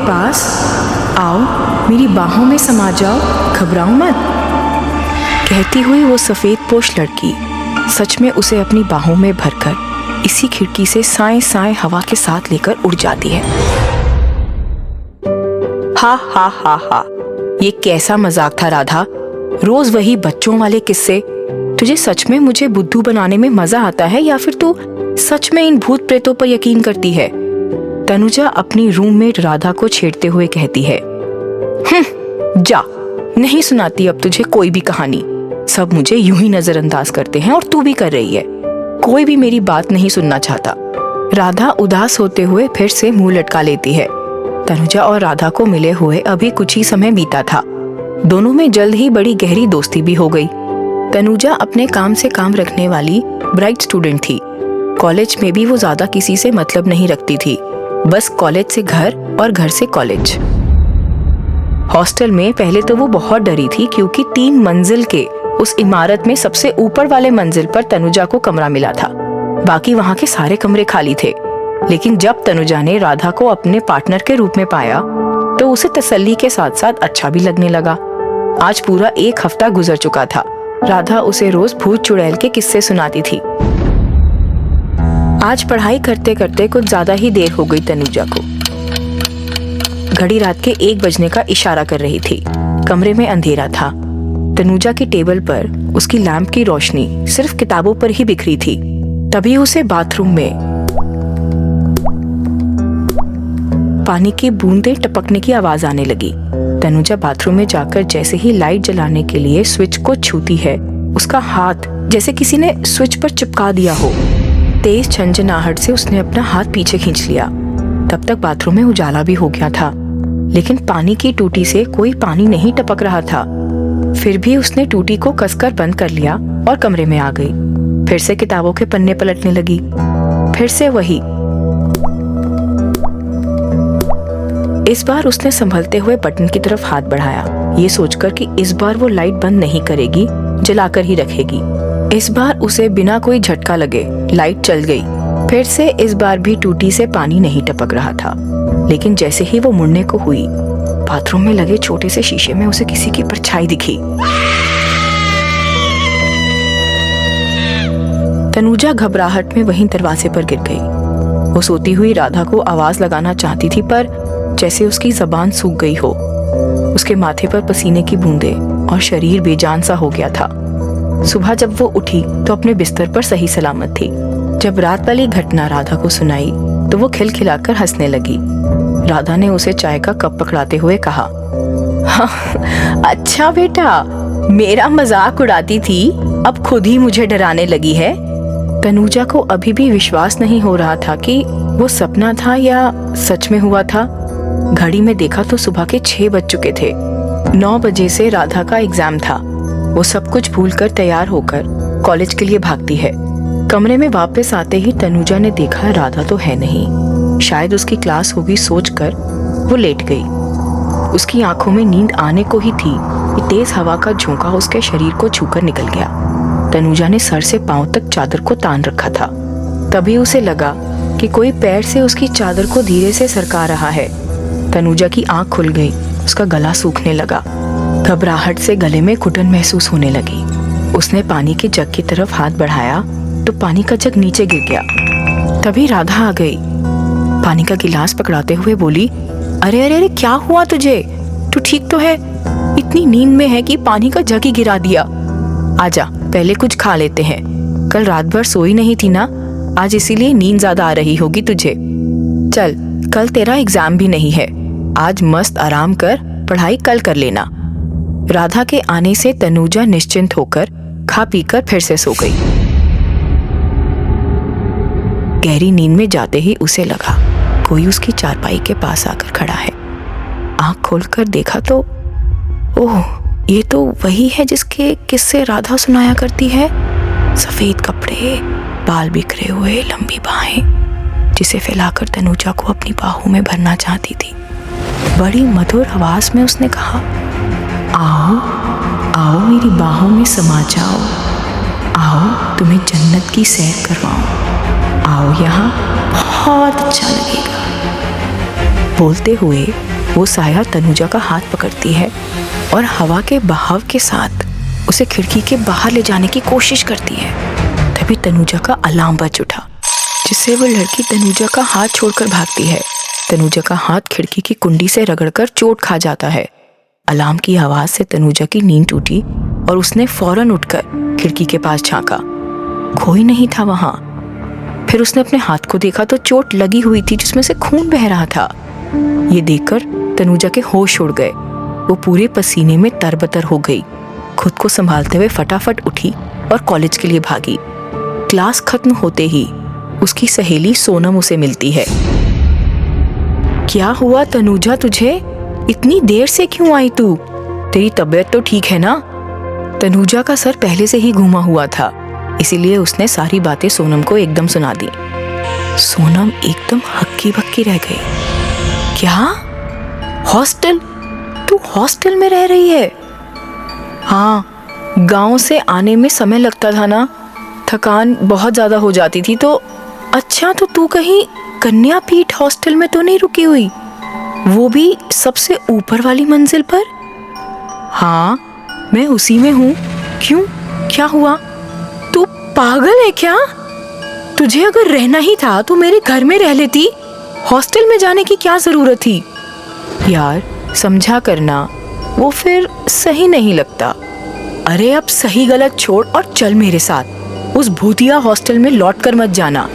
पास, आओ मेरी बाहों में समा जाओ, घबराओ मत। कहती हुई वो सफ़ेद पोश लड़की सच में उसे अपनी बाहों में भरकर इसी खिड़की से साए साए हवा के साथ लेकर उड़ जाती है। हा हा हा हा, ये कैसा मजाक था राधा, रोज वही बच्चों वाले किस्से। तुझे सच में मुझे बुद्धू बनाने में मजा आता है या फिर तू सच में इन भूत प्रेतों पर यकीन करती है? तनुजा अपनी रूममेट राधा को छेड़ते हुए कहती है। जा, नहीं सुनाती अब तुझे कोई भी कहानी। सब मुझे यूं ही नजरअंदाज करते हैं और तू भी कर रही है। कोई भी मेरी बात नहीं सुनना चाहता। राधा उदास होते हुए फिर से मुंह लटका लेती है। तनुजा और राधा को मिले हुए अभी कुछ ही समय बीता था। दोनों में जल्द ही बड़ी गहरी दोस्ती भी हो गई। तनुजा अपने काम से काम रखने वाली ब्राइट स्टूडेंट थी। कॉलेज में भी वो ज्यादा किसी से मतलब नहीं रखती थी, बस कॉलेज से घर और घर से कॉलेज। हॉस्टल में पहले तो वो बहुत डरी थी, क्योंकि 3 मंजिल के उस इमारत में सबसे ऊपर वाले मंजिल पर तनुजा को कमरा मिला था। बाकी वहाँ के सारे कमरे खाली थे। लेकिन जब तनुजा ने राधा को अपने पार्टनर के रूप में पाया तो उसे तसल्ली के साथ साथ अच्छा भी लगने लगा। आज पूरा 1 हफ्ता गुजर चुका था। राधा उसे रोज भूत चुड़ैल के किस्से सुनाती थी। आज पढ़ाई करते करते कुछ ज्यादा ही देर हो गई तनुजा को। घड़ी रात के 1 बजने का इशारा कर रही थी। कमरे में अंधेरा था। तनुजा की टेबल पर उसकी लैंप की रोशनी सिर्फ किताबों पर ही बिखरी थी। तभी उसे बाथरूम में पानी की बूंदें टपकने की आवाज आने लगी। तनुजा बाथरूम में जाकर जैसे ही लाइट जलाने के लिए स्विच को छूती है, उसका हाथ जैसे किसी ने स्विच पर चिपका दिया हो। तेज झंझनाहट से उसने अपना हाथ पीछे खींच लिया। तब तक बाथरूम में उजाला भी हो गया था, लेकिन पानी की टूटी से कोई पानी नहीं टपक रहा था। फिर भी उसने टूटी को कसकर बंद कर लिया और कमरे में आ गई। फिर से किताबों के पन्ने पलटने लगी। फिर से वही। इस बार उसने संभलते हुए बटन की तरफ हाथ बढ़ाया, ये सोचकर कि इस बार वो लाइट बंद नहीं करेगी, जलाकर ही रखेगी। इस बार उसे बिना कोई झटका लगे लाइट चल गई। फिर से इस बार भी टूटी से पानी नहीं टपक रहा था। लेकिन जैसे ही वो मुड़ने को हुई, बाथरूम में लगे छोटे से शीशे में उसे किसी की परछाई दिखी। तनुजा घबराहट में वहीं दरवाजे पर गिर गई। वो सोती हुई राधा को आवाज लगाना चाहती थी, पर जैसे उसकी जबान सूख गई हो। उसके माथे पर पसीने की बूंदें और शरीर बेजान सा हो गया था। सुबह जब वो उठी तो अपने बिस्तर पर सही सलामत थी। जब रात वाली घटना राधा को सुनाई तो वो खिलखिलाकर हंसने लगी। राधा ने उसे चाय का कप पकड़ाते हुए कहा, हाँ, अच्छा बेटा, मेरा मजाक उड़ाती थी, अब खुद ही मुझे डराने लगी है। तनुजा को अभी भी विश्वास नहीं हो रहा था कि वो सपना था या सच में हुआ था। घड़ी में देखा तो सुबह के 6 बज चुके थे। 9 बजे से राधा का एग्जाम था। वो सब कुछ भूलकर तैयार होकर कॉलेज के लिए भागती है। कमरे में वापस आते ही तनुजा ने देखा राधा तो है नहीं। शायद उसकी क्लास होगी सोचकर वो लेट गई। उसकी आंखों में नींद आने को ही थी कि तेज हवा का झोंका उसके शरीर को छूकर निकल गया। तनुजा ने सर से पांव तक चादर को तान रखा था। तभी उसे लगा कि कोई पैर से उसकी चादर को धीरे से सरका रहा है। तनुजा की आंख खुल गई। उसका गला सूखने लगा। घबराहट से गले में घुटन महसूस होने लगी। उसने पानी के जग की तरफ हाथ बढ़ाया तो पानी का जग नीचे गिर गया। तभी राधा आ गई। पानी का गिलास पकड़ाते हुए बोली, अरे अरे अरे, क्या हुआ तुझे? तू ठीक तो है? इतनी नींद में है कि पानी का जग ही गिरा दिया। आजा, पहले कुछ खा लेते हैं। कल रात भर सोई नहीं थी ना, आज इसीलिए नींद ज्यादा आ रही होगी तुझे। चल, कल तेरा एग्जाम भी नहीं है। आज मस्त आराम कर, पढ़ाई कल कर लेना। राधा के आने से तनुजा निश्चिंत होकर खा पीकर फिर से सो गई। गहरी नींद में जाते ही उसे लगा कोई उसकी चारपाई के पास आकर खड़ा है। आंख खोलकर देखा तो ओह, ये तो वही है जिसके किस्से राधा सुनाया करती है। सफेद कपड़े, बाल बिखरे हुए, लंबी बाहें, जिसे फैलाकर तनुजा को अपनी बाहों में भरना चाहती थी। बड़ी मधुर आवाज में उसने कहा, आओ आओ मेरी बाहों में समा जाओ, आओ तुम्हें जन्नत की सैर करवाऊं, आओ यहाँ बहुत अच्छा लगेगा। बोलते हुए वो साया तनुजा का हाथ पकड़ती है और हवा के बहाव के साथ उसे खिड़की के बाहर ले जाने की कोशिश करती है। तभी तनुजा का अलार्म बज उठा, जिससे वो लड़की तनुजा का हाथ छोड़कर भागती है। तनुजा का हाथ खिड़की की कुंडी से रगड़कर चोट खा जाता है। अलार्म की आवाज से तनुजा की नींद टूटी और उसने फौरन उठकर खिड़की के पास झांका। कोई नहीं था वहां। फिर उसने अपने हाथ को देखा तो चोट लगी हुई थी जिसमें से खून बह रहा था। ये देखकर तनुजा के होश उड़ गए। वो पूरे पसीने में तरबतर हो गई। खुद को संभालते हुए फटाफट उठी और कॉलेज के लिए भागी। क्लास खत्म होते ही उसकी सहेली सोनम उसे मिलती है। क्या हुआ तनुजा, तुझे इतनी देर से क्यों आई तू? तेरी तबीयत तो ठीक है ना? तनुजा का सर पहले से ही घूमा हुआ था, इसीलिए उसने सारी बातें सोनम को एकदम सुना दी। सोनम एकदम हक्की बक्की रह गई। क्या? हॉस्टल? तू हॉस्टल में रह रही है? हाँ, गांव से आने में समय लगता था ना, थकान बहुत ज्यादा हो जाती थी तो। अच्छा, तो तू कहीं कन्यापीठ हॉस्टल में तो नहीं रुकी हुई? वो भी सबसे ऊपर वाली मंजिल पर? हाँ, मैं उसी में हूँ। क्यों, क्या हुआ? तू पागल है क्या? तुझे अगर रहना ही था तो मेरे घर में रह लेती। हॉस्टल में जाने की क्या जरूरत थी? यार समझा करना, वो फिर सही नहीं लगता। अरे अब सही गलत छोड़ और चल मेरे साथ। उस भूतिया हॉस्टल में लौट कर मत जाना।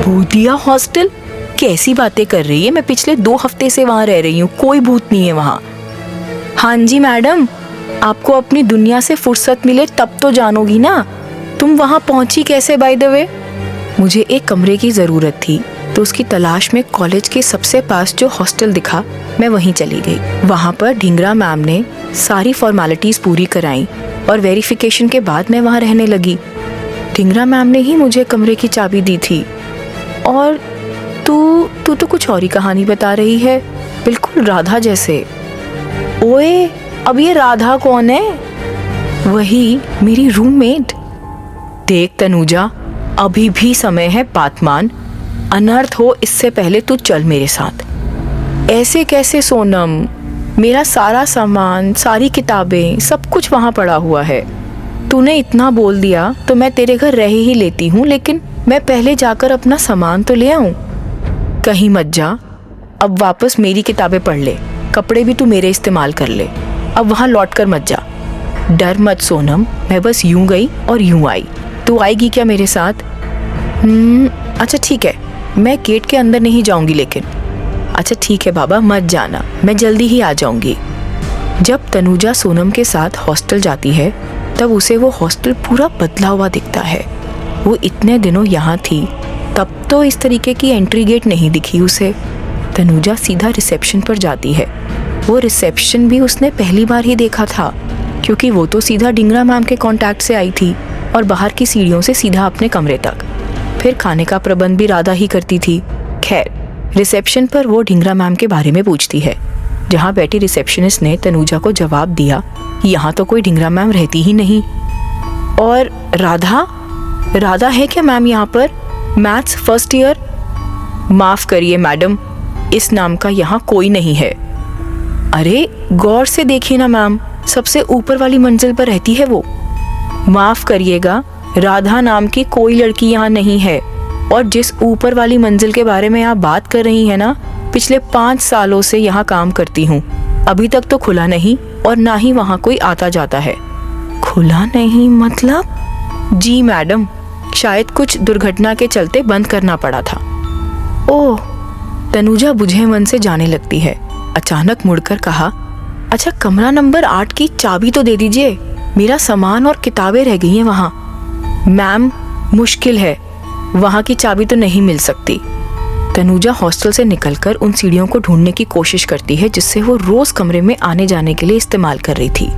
भूतिया हॉस्टल? कैसी बातें कर रही है? मैं पिछले 2 हफ्ते से वहां रह रही हूँ, कोई भूत नहीं है वहां। हाँ जी मैडम, आपको अपनी दुनिया से फुर्सत मिले तब तो जानोगी ना। तुम वहां पहुंची कैसे बाय द वे? मुझे एक कमरे की जरूरत थी तो उसकी तलाश में कॉलेज के सबसे पास जो हॉस्टल दिखा मैं वहीं चली गई। वहां पर ढिंगरा मैम ने सारी फॉर्मेलिटीज पूरी कराई और वेरिफिकेशन के बाद मैं वहां रहने लगी। ढिंगरा मैम ने ही मुझे कमरे की चाबी दी थी। और तू तो कुछ और ही कहानी बता रही है, बिल्कुल राधा जैसे। ओए, अब ये राधा कौन है? वही मेरी रूममेट। देख तनुजा, अभी भी समय है बात मान। अनर्थ हो इससे पहले तू चल मेरे साथ। ऐसे कैसे सोनम? मेरा सारा सामान, सारी किताबें, सब कुछ वहां पड़ा हुआ है। तूने इतना बोल दिया तो मैं तेरे घर रह ही लेती हूँ, लेकिन मैं पहले जाकर अपना सामान तो ले आऊं। कहीं मत जा, अब वापस मेरी किताबें पढ़ ले, कपड़े भी तू मेरे इस्तेमाल कर ले। अब वहां लौट कर मत जा। डर मत सोनम, मैं बस यूं गई और यूं आई। तू आएगी क्या मेरे साथ? अच्छा ठीक है, मैं गेट के अंदर नहीं जाऊंगी लेकिन। अच्छा ठीक है बाबा, मत जाना, मैं जल्दी ही आ जाऊंगी। जब तनुजा सोनम के साथ हॉस्टल जाती है तब उसे वो हॉस्टल पूरा बदला हुआ दिखता है। वो इतने दिनों यहाँ थी तब तो इस तरीके की एंट्री गेट नहीं दिखी उसे। तनुजा सीधा रिसेप्शन पर जाती है। वो रिसेप्शन भी उसने पहली बार ही देखा था, क्योंकि वो तो सीधा ढिंगरा मैम के कांटेक्ट से आई थी और बाहर की सीढ़ियों से सीधा अपने कमरे तक। फिर खाने का प्रबंध भी राधा ही करती थी। खैर, रिसेप्शन पर वो ढिंगरा मैम के बारे में पूछती है। जहाँ बैठी रिसेप्शनिस्ट ने तनुजा को जवाब दिया कि यहाँ तो कोई ढिंगरा मैम रहती ही नहीं। और राधा है क्या मैम यहाँ पर? Maths first year? माफ करिए मैडम, इस नाम का यहाँ कोई नहीं है। अरे गौर से देखिए ना मैम, सबसे ऊपर वाली मंजिल पर रहती है वो। माफ करिएगा, राधा नाम की कोई लड़की यहाँ नहीं है। और जिस ऊपर वाली मंजिल के बारे में आप बात कर रही हैं ना, पिछले 5 सालों से यहाँ काम करती हूँ। अभी तक तो खुला नहीं और ना ही वहाँ कोई आता जाता है। खुला नहीं मतलब? जी मैडम, शायद कुछ दुर्घटना के चलते बंद करना पड़ा था। ओह, तनुजा बुझे मन से जाने लगती है। अचानक मुड़कर कहा, अच्छा कमरा नंबर 8 की चाबी तो दे दीजिए, मेरा सामान और किताबें रह गई हैं वहाँ। मैम मुश्किल है, वहाँ की चाबी तो नहीं मिल सकती। तनुजा हॉस्टल से निकलकर उन सीढ़ियों को ढूंढने की कोशिश करती है जिससे वो रोज कमरे में आने जाने के लिए इस्तेमाल कर रही थी।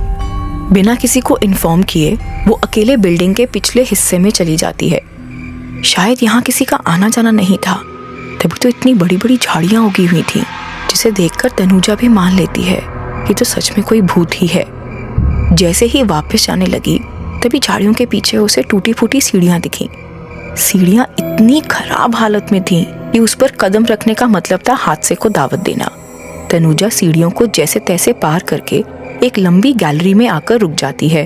बिना किसी को इन्फॉर्म किए वो अकेले बिल्डिंग के पिछले हिस्से में चली जाती है। शायद यहाँ किसी का आना जाना नहीं था, तभी तो इतनी बड़ी बड़ी झाड़ियाँ उगी हुई थी, जिसे देखकर तनुजा भी मान लेती है कि तो सच में कोई भूत ही है। जैसे ही वापस जाने लगी तभी झाड़ियों के पीछे उसे टूटी फूटी सीढ़ियाँ दिखीं। सीढ़ियाँ इतनी खराब हालत में थीं कि उस पर कदम रखने का मतलब था हादसे को दावत देना। तनुजा सीढ़ियों को जैसे तैसे पार करके एक लंबी गैलरी में आकर रुक जाती है।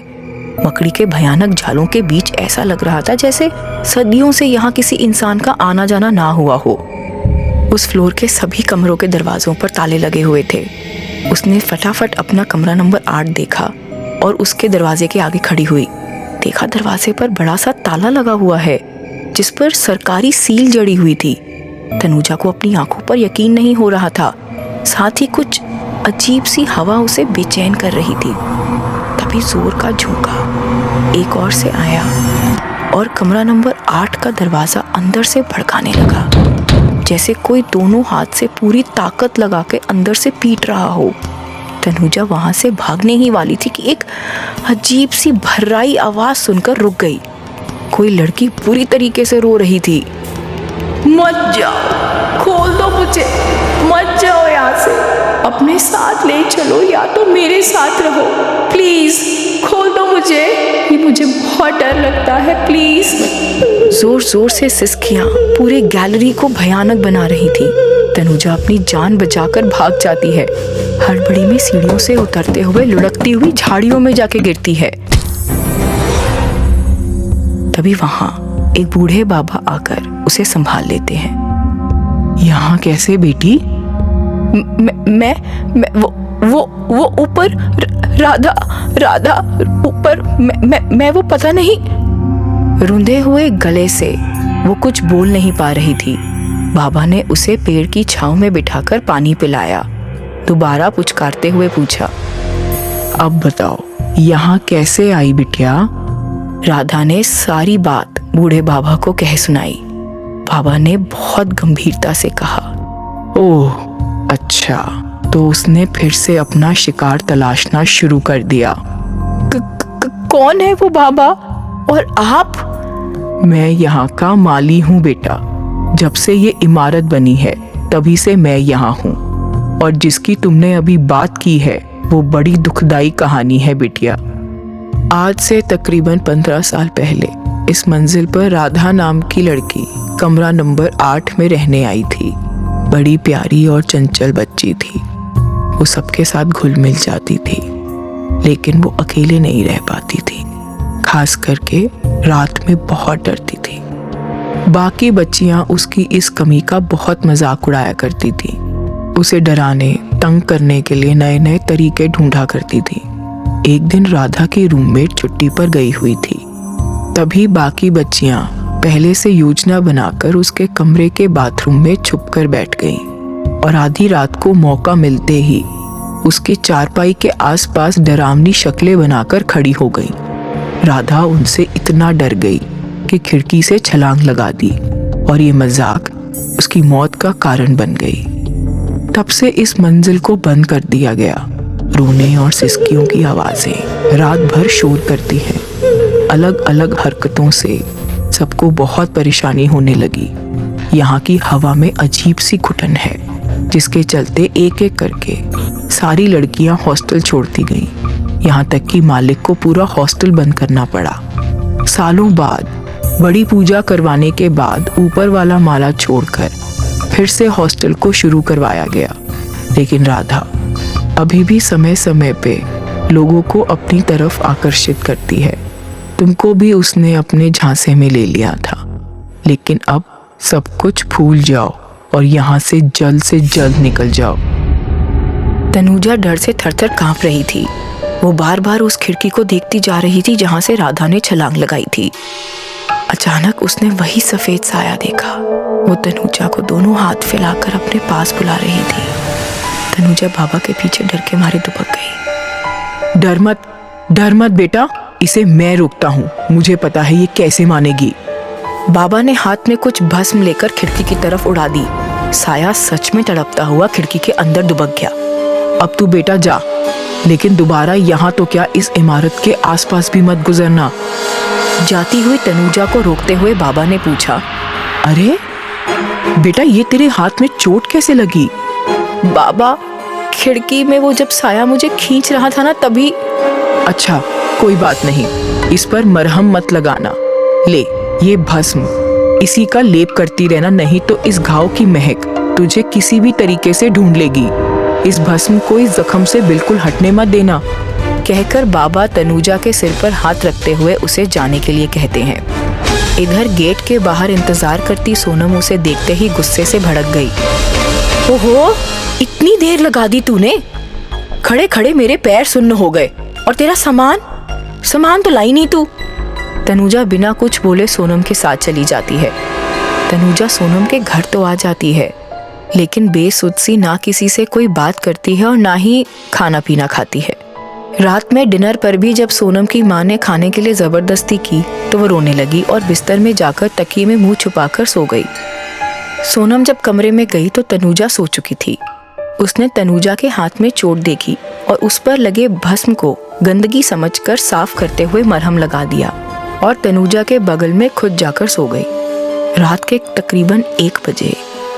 मकड़ी के भयानक जालों के बीच ऐसा लग रहा था जैसे सदियों से यहाँ किसी इंसान का आना जाना ना हुआ हो। उस फ्लोर के सभी कमरों के दरवाजों पर ताले लगे हुए थे। उसने फटाफट अपना कमरा नंबर 8 देखा और उसके दरवाजे के आगे खड़ी हुई। देखा दरवाजे पर बड़ा सा ताला लगा हुआ है जिस पर सरकारी सील जड़ी हुई थी। तनुजा को अपनी आंखों पर यकीन नहीं हो रहा था, साथ ही कुछ अजीब सी हवा उसे बेचैन कर रही थी। तभी जोर का झोंका एक और से आया और कमरा नंबर 8 का दरवाजा अंदर से भड़काने लगा, जैसे कोई दोनों हाथ से पूरी ताकत लगा के अंदर से पीट रहा हो। तनुजा वहां से भागने ही वाली थी कि एक अजीब सी भर्राई आवाज सुनकर रुक गई। कोई लड़की बुरी तरीके से रो रही थी। मत जाओ, खोल दो मुझे, मत जाओ यहाँ से, अपने साथ ले चलो या तो मेरे साथ रहो, प्लीज खोल दो मुझे, ये मुझे बहुत डर लगता है, प्लीज। जोर जोर से सिसकियां पूरे गैलरी को भयानक बना रही थी। तनुजा अपनी जान बचाकर भाग जाती है। हड़बड़ी में सीढ़ियों से उतरते हुए लुढ़कती हुई झाड़ियों में जाके गिरती है। तभी वहां एक बूढ़े बाबा आकर उसे संभाल लेते हैं। यहाँ कैसे बेटी? मैं वो ऊपर राधा ऊपर मैं वो पता नहीं। रुंधे हुए गले से वो कुछ बोल नहीं पा रही थी। बाबा ने उसे पेड़ की छांव में बिठाकर पानी पिलाया। दोबारा पुचकारते हुए पूछा, अब बताओ यहाँ कैसे आई बिटिया? राधा ने सारी बात बूढ़े बाबा को कह सुनाई। बाबा ने बहुत गंभीरता से कहा, ओह अच्छा, तो उसने फिर से अपना शिकार तलाशना शुरू कर दिया। कौन है वो बाबा और आप? मैं यहाँ का माली हूँ बेटा। जब से ये इमारत बनी है तभी से मैं यहाँ हूँ, और जिसकी तुमने अभी बात की है वो बड़ी दुखदाई कहानी है बिटिया। आज से तकरीबन 15 साल पहले इस मंजिल पर राधा नाम की लड़की कमरा नंबर 8 में रहने आई थी। बड़ी प्यारी और चंचल बच्ची थी। वो सबके साथ घुल मिल जाती थी, लेकिन वो अकेले नहीं रह पाती थी। खास करके रात में बहुत डरती थी। बाकी बच्चियां उसकी इस कमी का बहुत मजाक उड़ाया करती थी। उसे डराने, तंग करने के लिए नए नए तरीके ढूंढा करती थी। एक दिन राधा की रूममेट छुट्टी पर गई हुई थी। तभी बाकी बच्चियां पहले से योजना बनाकर उसके कमरे के बाथरूम में छुपकर बैठ गईं और आधी रात को मौका मिलते ही उसकी चारपाई के आसपास डरावनी शक्लें बनाकर खड़ी हो गईं। राधा उनसे इतना डर गई कि खिड़की से छलांग लगा दी और ये मजाक उसकी मौत का कारण बन गई। तब से इस मंजिल को बंद कर दिया गया। रोने और सिसकियों की आवाजें रात भर शोर करती हैं। अलग अलग हरकतों से सबको बहुत परेशानी होने लगी। यहाँ की हवा में अजीब सी घुटन है, जिसके चलते एक एक करके सारी लड़कियां हॉस्टल छोड़ती गईं। यहाँ तक कि मालिक को पूरा हॉस्टल बंद करना पड़ा। सालों बाद बड़ी पूजा करवाने के बाद ऊपर वाला माला छोड़कर फिर से हॉस्टल को शुरू करवाया गया। लेकिन राधा अभी भी समय समय पे लोगों को अपनी तरफ आकर्षित करती है। तुमको भी उसने अपने झांसे में ले लिया था, लेकिन अब सब कुछ भूल जाओ और यहाँ से जल्द निकल जाओ। तनुजा डर से थरथर कांप रही थी। वो बार बार उस खिड़की को देखती जा रही थी जहां से राधा ने छलांग लगाई थी। अचानक उसने वही सफेद साया देखा। वो तनुजा को दोनों हाथ फैलाकर अपने पास बुला रही थी। तनुजा बाबा के पीछे डर के मारे दुबक गई। डर मत बेटा, इसे मैं रोकता हूँ। मुझे पता है ये कैसे मानेगी। बाबा ने हाथ में कुछ भस्म लेकर खिड़की की तरफ उड़ा दी। साया सच में तड़पता हुआ खिड़की के अंदर दुबक गया। अब तू बेटा जा, लेकिन दोबारा यहाँ तो क्या इस इमारत के आसपास भी मत गुजरना। जाती हुई तनुजा को रोकते हुए बाबा ने पूछा, अरे बेटा, ये तेरे हाथ में चोट कैसे लगी? बाबा, खिड़की में वो जब साया मुझे खींच रहा था ना, तभी। अच्छा, कोई बात नहीं, इस पर मरहम मत लगाना। ले ये भस्म, इसी का लेप करती रहना, नहीं तो इस घाव की महक तुझे किसी भी तरीके से ढूंढ लेगी। इस भस्म को इस जख्म से बिल्कुल हटने मत देना। कहकर बाबा तनुजा के सिर पर हाथ रखते हुए उसे जाने के लिए कहते हैं। इधर गेट के बाहर इंतजार करती सोनम उसे देखते ही गुस्से से भड़क गई। ओहो, इतनी देर लगा दी तूने। खड़े खड़े मेरे पैर सुन्न हो गए और तेरा सामान तो लाई नहीं तू। तनुजा बिना कुछ बोले सोनम के साथ चली जाती है। तनुजा सोनम के घर तो आ जाती है, लेकिन बेसुध सी ना किसी से कोई बात करती है और ना ही खाना पीना खाती है। रात में डिनर पर भी जब सोनम की माँ ने खाने के लिए जबरदस्ती की तो वो रोने लगी और बिस्तर में जाकर तकिए में मुंह छुपाकर सो गई। सोनम जब कमरे में गई तो तनुजा सो चुकी थी। उसने तनुजा के हाथ में चोट देखी और उस पर लगे भस्म को गंदगी समझकर साफ करते हुए मरहम लगा दिया और तनुजा के बगल में खुद जाकर सो गई। रात के तकरीबन 1 बजे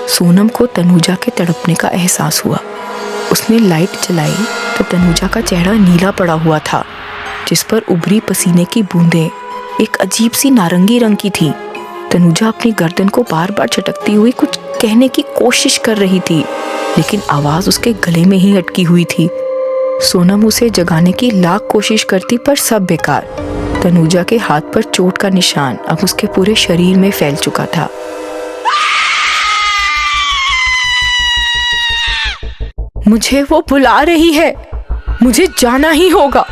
सोनम को तनुजा के तड़पने का एहसास हुआ। उसने लाइट जलाई तो तनुजा का चेहरा नीला पड़ा हुआ था, जिस पर उभरी पसीने की बूंदें एक अजीब सी नारंगी रंग की थी। तनुजा अपनी गर्दन को बार बार झटकती हुई कुछ कहने की कोशिश कर रही थी, लेकिन आवाज उसके गले में ही अटकी हुई थी। सोनम उसे जगाने की लाख कोशिश करती पर सब बेकार। तनुजा के हाथ पर चोट का निशान अब उसके पूरे शरीर में फैल चुका था। मुझे वो बुला रही है, मुझे जाना ही होगा।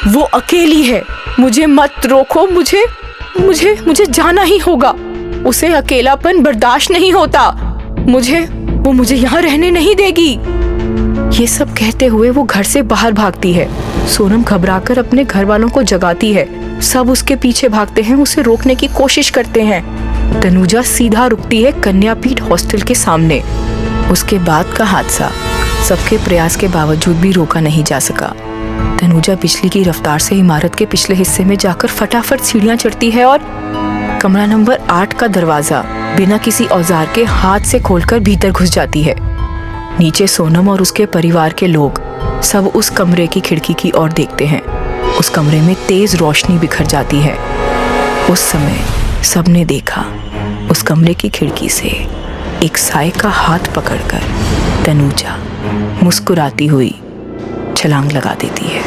वो अकेली है, मुझे मत रोको, मुझे जाना ही होगा। उसे अकेलापन बर्दाश्त नहीं होता। वो मुझे यहाँ रहने नहीं देगी। ये सब कहते हुए वो घर से बाहर भागती है। सोनम घबराकर अपने घर वालों को जगाती है। सब उसके पीछे भागते हैं, उसे रोकने की कोशिश करते हैं। तनुजा सीधा रुकती है कन्यापीठ हॉस्टल के सामने। उसके बाद का हादसा सबके प्रयास के बावजूद भी रोका नहीं जा सका। तनुजा बिजली की रफ्तार से इमारत के पिछले हिस्से में जाकर फटाफट सीढ़ियां चढ़ती है और कमरा नंबर 8 का दरवाजा बिना किसी औजार के हाथ से खोलकर भीतर घुस जाती है। नीचे सोनम और उसके परिवार के लोग सब उस कमरे की खिड़की की ओर देखते हैं। उस कमरे में तेज रोशनी बिखर जाती है। उस समय सबने देखा, उस कमरे की खिड़की से एक साए का हाथ पकड़कर तनुजा मुस्कुराती हुई छलांग लगा देती है।